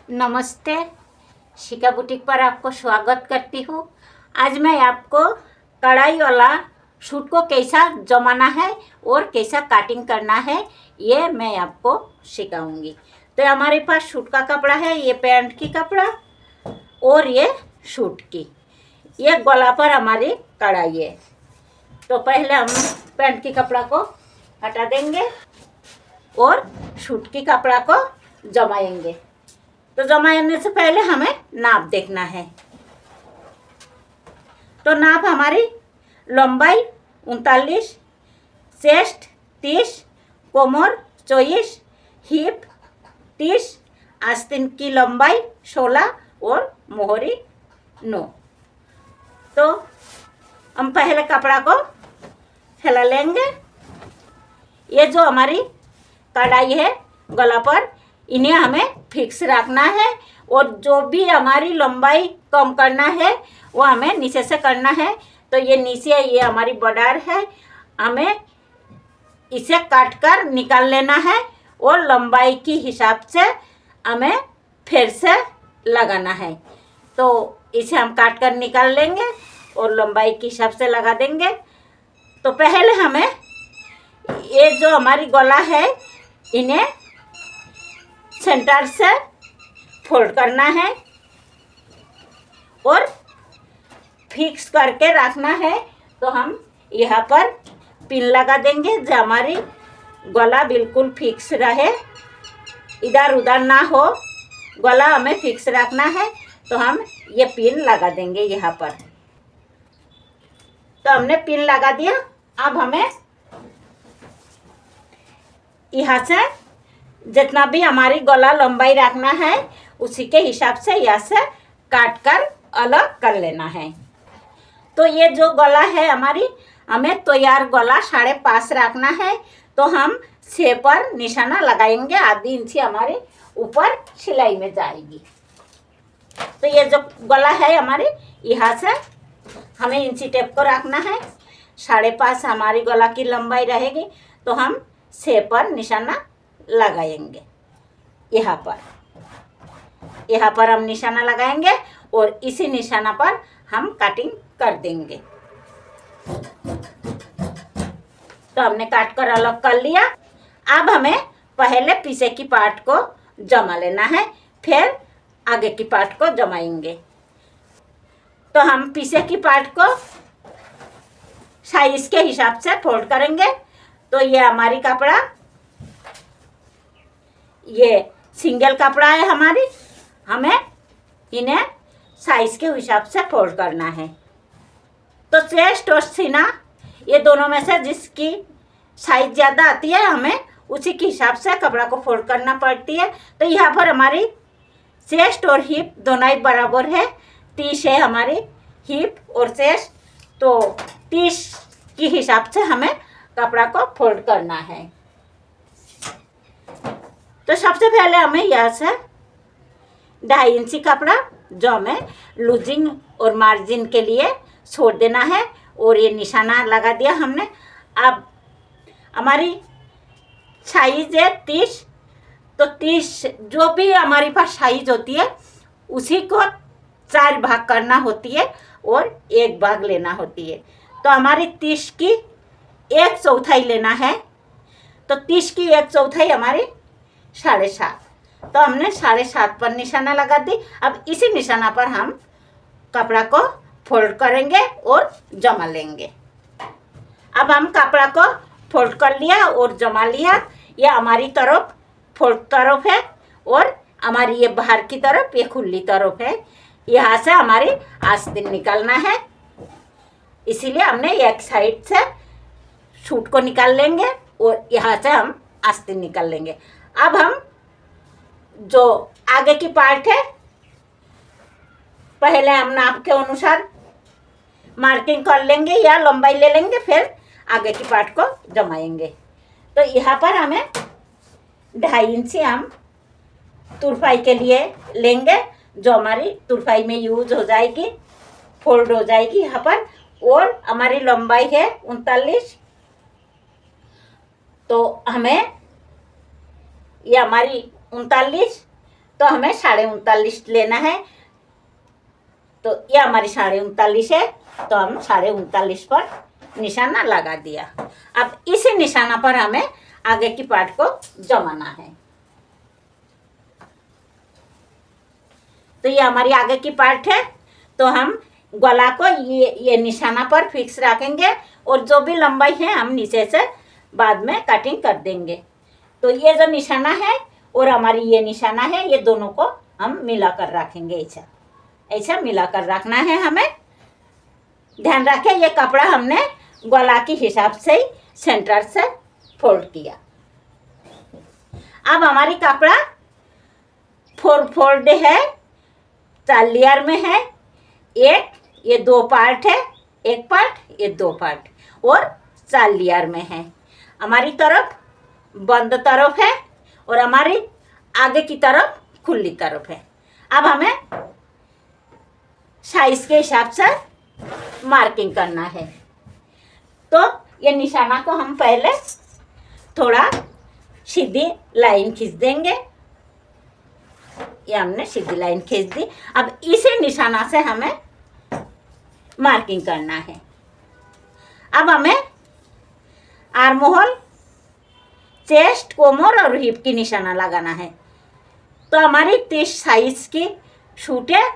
नमस्ते। शिका बुटीक पर आपको स्वागत करती हूँ। आज मैं आपको कढ़ाई वाला सूट को कैसा जमाना है और कैसा काटिंग करना है ये मैं आपको सिखाऊंगी। तो हमारे पास सूट का कपड़ा है, ये पैंट की कपड़ा और ये सूट की, ये गला पर हमारी कढ़ाई है। तो पहले हम पैंट की कपड़ा को हटा देंगे और सूट की कपड़ा को जमाएंगे। तो जमाने से पहले हमें नाप देखना है। तो नाप हमारी लंबाई 39, चेस्ट 30, कोमर 24, हिप 30, आस्तीन की लंबाई 16 और मोहरी 9। तो हम पहले कपड़ा को फैला लेंगे। ये जो हमारी कढ़ाई है गला पर, इन्हें हमें फिक्स रखना है और जो भी हमारी लंबाई कम करना है वो हमें नीचे से करना है। तो ये नीचे ये हमारी बॉर्डर है, हमें इसे काट कर निकाल लेना है और लंबाई की हिसाब से हमें फिर से लगाना है। तो इसे हम काट कर निकाल लेंगे और लंबाई के हिसाब से लगा देंगे। तो पहले हमें ये जो हमारी गला है इन्हें सेंटर से फोल्ड करना है और फिक्स करके रखना है। तो हम यहाँ पर पिन लगा देंगे जो हमारी गला बिल्कुल फिक्स रहे, इधर उधर ना हो, गला हमें फिक्स रखना है। तो हम ये पिन लगा देंगे यहाँ पर। तो हमने पिन लगा दिया। अब हमें यहाँ से जितना भी हमारी गला लंबाई रखना है उसी के हिसाब से यहाँ से काट कर अलग कर लेना है। तो ये जो गला है हमारी, हमें तैयार गला 5.5 रखना है। तो हम 6 पर निशाना लगाएंगे, आधी इंची हमारे ऊपर सिलाई में जाएगी। तो ये जो गला है हमारी, यहाँ से हमें इंची टेप को रखना है। 5.5 हमारी गला की लंबाई रहेगी। तो हम 6 पर निशाना लगाएंगे। यहाँ पर हम निशाना लगाएंगे और इसी निशाना पर हम कटिंग कर देंगे। तो हमने काट कर अलग कर लिया। अब हमें पहले पीछे की पार्ट को जमा लेना है, फिर आगे की पार्ट को जमाएंगे। तो हम पीछे की पार्ट को साइज के हिसाब से फोल्ड करेंगे। तो ये हमारी कपड़ा, ये सिंगल कपड़ा है हमारी, हमें इन्हें साइज के हिसाब से फोल्ड करना है। तो चेस्ट और सीना ये दोनों में से जिसकी साइज ज़्यादा आती है हमें उसी के हिसाब से कपड़ा को फोल्ड करना पड़ती है। तो यहाँ पर हमारी चेस्ट और हिप दोनों ही बराबर है। 30 है हमारी हिप और चेस्ट। तो 30 के हिसाब से हमें कपड़ा को फोल्ड करना है। तो सबसे पहले हमें यहाँ से 2.5 इंची कपड़ा जो हमें लूजिंग और मार्जिन के लिए छोड़ देना है और ये निशाना लगा दिया हमने। अब हमारी साइज है 30। तो 30 जो भी हमारे पास साइज होती है उसी को 4 भाग करना होती है और 1 भाग लेना होती है। तो हमारी 30 की 1/4 लेना है। तो 30 की 1/4 हमारी 7.5। तो हमने 7.5 पर निशाना लगा दी। अब इसी निशाना पर हम कपड़ा को फोल्ड करेंगे और जमा लेंगे। अब हम कपड़ा को फोल्ड कर लिया और जमा लिया। ये हमारी तरफ फोल्ड तरफ है और हमारी ये बाहर की तरफ ये खुली तरफ है। यहाँ से हमारी आस्तीन निकालना है, इसीलिए हमने एक साइड से सूट को निकाल लेंगे और यहाँ से हम आस्तीन निकाल लेंगे। अब हम जो आगे की पार्ट है पहले हम नाप के अनुसार मार्किंग कर लेंगे या लंबाई ले लेंगे, फिर आगे की पार्ट को जमाएंगे। तो यहाँ पर हमें 2.5 इंची हम तुरपाई के लिए लेंगे, जो हमारी तुरपाई में यूज हो जाएगी, फोल्ड हो जाएगी यहाँ पर। और हमारी लंबाई है 39। तो हमें ये हमारी 39 तो हमें 39.5 लेना है। तो ये हमारी 39.5 है, तो हम 39.5 पर निशाना लगा दिया। अब इसी निशाना पर हमें आगे की पार्ट को जमाना है। तो ये हमारी आगे की पार्ट है। तो हम गला को ये निशाना पर फिक्स रखेंगे और जो भी लंबाई है हम नीचे से बाद में कटिंग कर देंगे। तो ये जो निशाना है और हमारी ये निशाना है, ये दोनों को हम मिलाकर रखेंगे। ऐसा ऐसा मिलाकर रखना है हमें। ध्यान रखें, ये कपड़ा हमने गला के हिसाब से ही सेंटर से फोल्ड किया। अब हमारी कपड़ा फोल्ड है, 4 लेयर में है। एक ये 2 पार्ट है, एक पार्ट ये 2 पार्ट, और 4 लेयर में है। हमारी तरफ बंद तरफ है और हमारी आगे की तरफ खुली तरफ है। अब हमें साइज के हिसाब से मार्किंग करना है। तो ये निशाना को हम पहले थोड़ा सीधी लाइन खींच देंगे। ये हमने सीधी लाइन खींच दी। अब इसी निशाना से हमें मार्किंग करना है। अब हमें आर्म होल, चेस्ट, कोमर और हिप की निशाना लगाना है। तो हमारी 30 साइज की सूट है,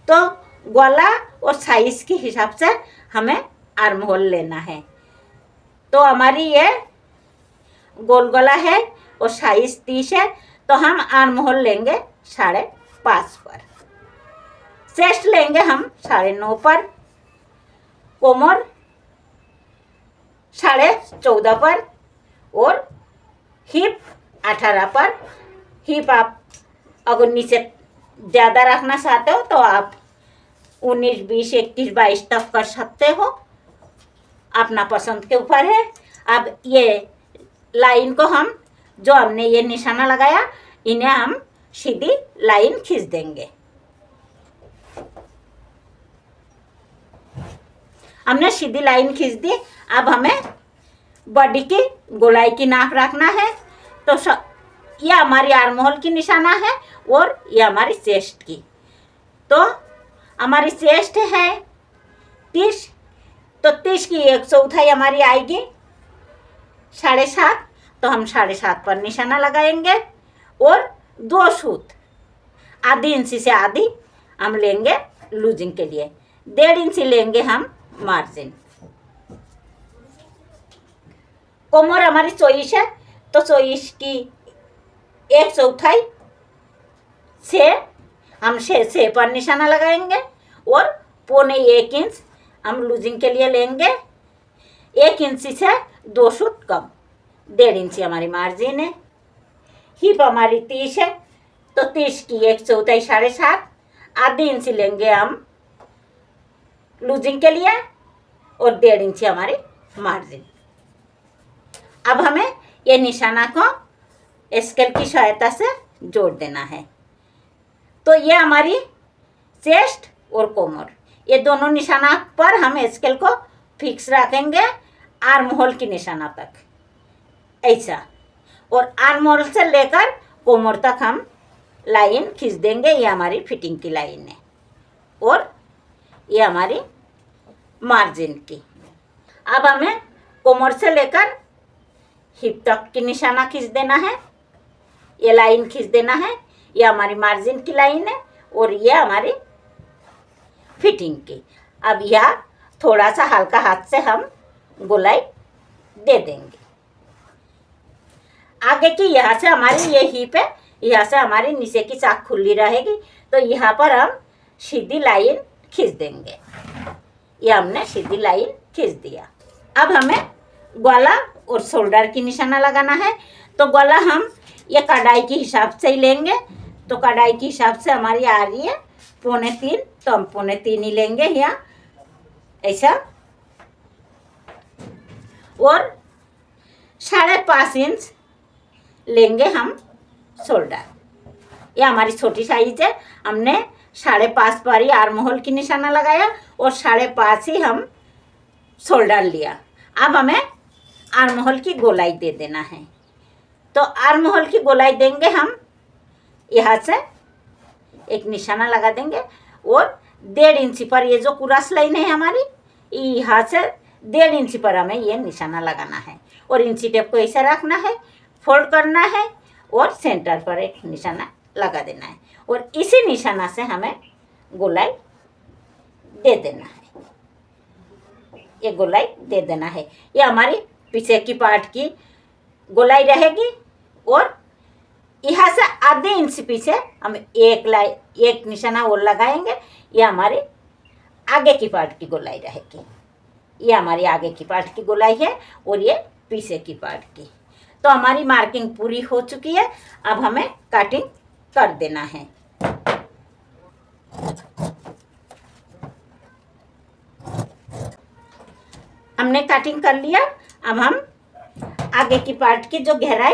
तो गला और साइज के हिसाब से हमें आर्म होल लेना है। तो हमारी ये गोल गला है और साइज 30 है, तो हम आर्म होल लेंगे 5.5 पर। चेस्ट लेंगे हम 9.5 पर, कोमर 14.5 पर और हिप 18 पर। हिप आप अगर नीचे ज़्यादा रखना चाहते हो तो आप 19, 20, 21, 22 तक कर सकते हो, अपना पसंद के ऊपर है। अब ये लाइन को हम जो हमने ये निशाना लगाया, इन्हें हम सीधी लाइन खींच देंगे। हमने सीधी लाइन खींच दी। अब हमें बॉडी की गोलाई की नाप रखना है। तो ये हमारी आर्म होल की निशाना है और ये हमारी चेस्ट की। तो हमारी चेस्ट है 30, तो 30 की 1/4 हमारी आएगी 7.5। तो हम 7.5 पर निशाना लगाएंगे और 2 सूत आधी इंची से आधी हम लेंगे लूजिंग के लिए। 1.5 इंची लेंगे हम मार्जिन। कोमर हमारी 24 है, तो 24 की 1/4 से हम 6 पर निशाना लगाएंगे और 1.25 इंच हम लूजिंग के लिए लेंगे। 1 इंची से 2 सूत कम, 1.5 इंची हमारी मार्जिन है। हिप हमारी 30 है, तो 30 की 1/4 7.5, आधी इंची लेंगे हम लूजिंग के लिए और 1.5 इंची हमारी मार्जिन। अब हमें ये निशाना को स्केल की सहायता से जोड़ देना है। तो ये हमारी चेस्ट और कोमर, ये दोनों निशाना पर हम स्केल को फिक्स रखेंगे आर्म होल की निशाना तक, ऐसा। और आर्म होल से लेकर कोमर तक हम लाइन खींच देंगे। ये हमारी फिटिंग की लाइन है और ये हमारी मार्जिन की। अब हमें कोमर से लेकर हिप तक की निशाना खींच देना है, ये लाइन खींच देना है। ये हमारी मार्जिन की लाइन है और ये हमारी फिटिंग की। अब यह थोड़ा सा हल्का हाथ से हम गोलाई दे देंगे। आगे की यहाँ से हमारी ये हिप है, यहाँ से हमारी नीचे की चाक खुली रहेगी, तो यहाँ पर हम सीधी लाइन खींच देंगे। ये हमने सीधी लाइन खींच दिया। अब हमें गला और शोल्डर की निशाना लगाना है। तो गला हम ये कढ़ाई के हिसाब से ही लेंगे। तो कढ़ाई के हिसाब से हमारी आ रही है 3.25, तो हम 3.25 ही लेंगे यहाँ, ऐसा। और 5.5 इंच लेंगे हम शोल्डर। ये हमारी छोटी साइज है, हमने 5.5 पर ही आर्म होल की निशाना लगाया और 5.5 ही हम शोल्डर लिया। अब हमें आर्म होल की गोलाई दे देना है। तो आर्म होल की गोलाई देंगे हम यहाँ से एक निशाना लगा देंगे और 1.5 इंची पर ये जो क्रॉस लाइन है हमारी, यहाँ से 1.5 इंची पर हमें ये निशाना लगाना है और इंची टेप को ऐसे रखना है, फोल्ड करना है और सेंटर पर एक निशाना लगा देना है और इसी निशाना से हमें गोलाई दे देना है। ये गोलाई दे देना है। ये हमारी पीछे की पार्ट की गोलाई रहेगी और यहाँ से आधे इंच पीछे हम एक निशाना और लगाएंगे। ये हमारी आगे की पार्ट की गोलाई रहेगी। ये हमारी आगे की पार्ट की गोलाई है और ये पीछे की पार्ट की। तो हमारी मार्किंग पूरी हो चुकी है। अब हमें कटिंग कर देना है। हमने कटिंग कर लिया। अब हम आगे की पार्ट की जो गहराई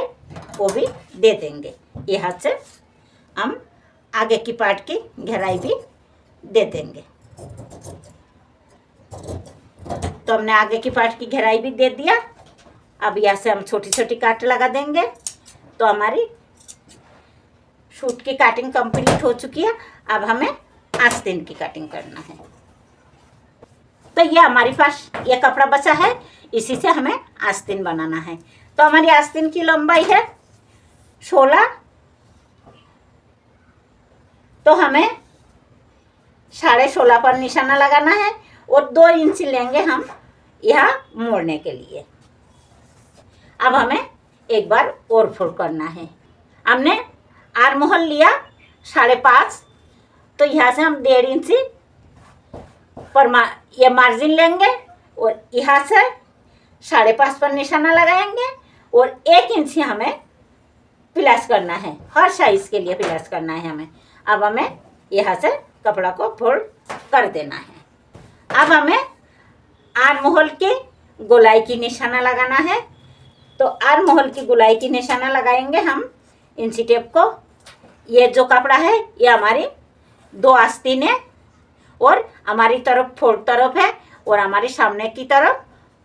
वो भी दे देंगे। यहाँ से हम आगे की पार्ट की गहराई भी दे देंगे। तो हमने आगे की पार्ट की गहराई भी दे दिया। अब यहाँ से हम छोटी छोटी काट लगा देंगे। तो हमारी सूट की कटिंग कंप्लीट हो चुकी है। अब हमें आस्तीन की कटिंग करना है। तो ये हमारे पास ये कपड़ा बचा है, इसी से हमें आस्तीन बनाना है। तो हमारी आस्तीन की लंबाई है 16। तो हमें 16.5 पर निशाना लगाना है और 2 इंच लेंगे हम यहाँ मोड़ने के लिए। अब हमें एक बार और फोल्ड करना है। हमने आर्म होल लिया 5.5। तो यहाँ से हम 1.5 इंच पर ये मार्जिन लेंगे और यहाँ से 5.5 पर निशाना लगाएंगे और 1 इंच हमें प्लस करना है। हर साइज के लिए प्लस करना है हमें। अब हमें यहाँ से कपड़ा को फोल्ड कर देना है। अब हमें आर्म होल की गोलाई की निशाना लगाना है। तो आर्म होल की गोलाई की निशाना लगाएंगे हम इंची टेप को। ये जो कपड़ा है ये हमारी 2 आस्तीन है और हमारी तरफ फोल्ड तरफ है और हमारी सामने की तरफ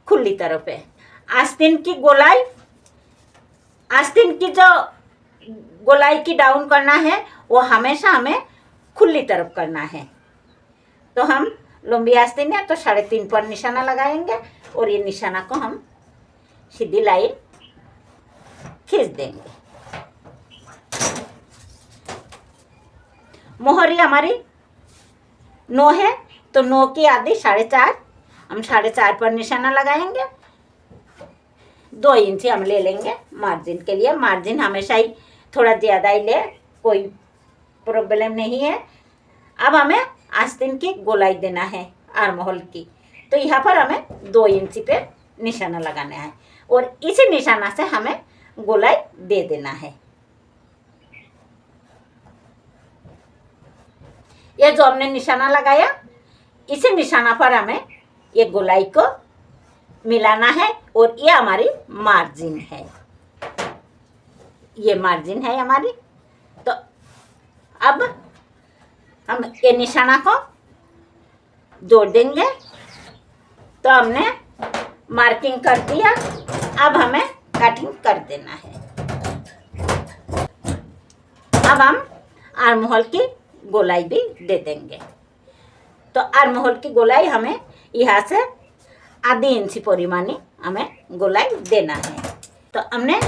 खुली तरफ है। आस्तीन की गोलाई, आस्तीन की जो गोलाई की डाउन करना है वो हमेशा हमें खुली तरफ करना है। तो हम लंबी आस्तीन है तो 3.5 पर निशाना लगाएंगे और ये निशाना को हम सीधी लाइन खींच देंगे। मोहरी हमारी 9 है तो 9 की आधी 4.5, हम 4.5 पर निशाना लगाएंगे। 2 इंच हम ले लेंगे मार्जिन के लिए। मार्जिन हमेशा ही थोड़ा ज़्यादा ही ले, कोई प्रॉब्लम नहीं है। अब हमें आस्तीन की गोलाई देना है आर्म होल की। तो यहाँ पर हमें 2 इंच पे निशाना लगाना है और इसी निशाना से हमें गोलाई दे देना है। ये जो हमने निशाना लगाया इसी निशाना पर हमें ये गोलाई को मिलाना है और ये हमारी मार्जिन है। ये मार्जिन है हमारी। तो अब हम ये निशाना को जोड़ देंगे। तो हमने मार्किंग कर दिया। अब हमें कटिंग कर देना है। अब हम आर्म होल की गोलाई भी दे देंगे। तो आर्म होल की गोलाई हमें यहाँ से आधी इंची परिमाणी हमें गोलाई देना है। तो हमने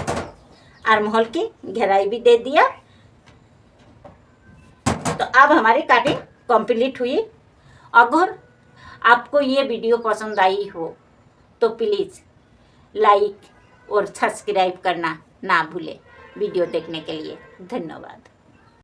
आर्म होल की गहराई भी दे दिया। तो अब हमारी कटिंग कंप्लीट हुई। अगर आपको ये वीडियो पसंद आई हो तो प्लीज़ लाइक और सब्सक्राइब करना ना भूलें। वीडियो देखने के लिए धन्यवाद।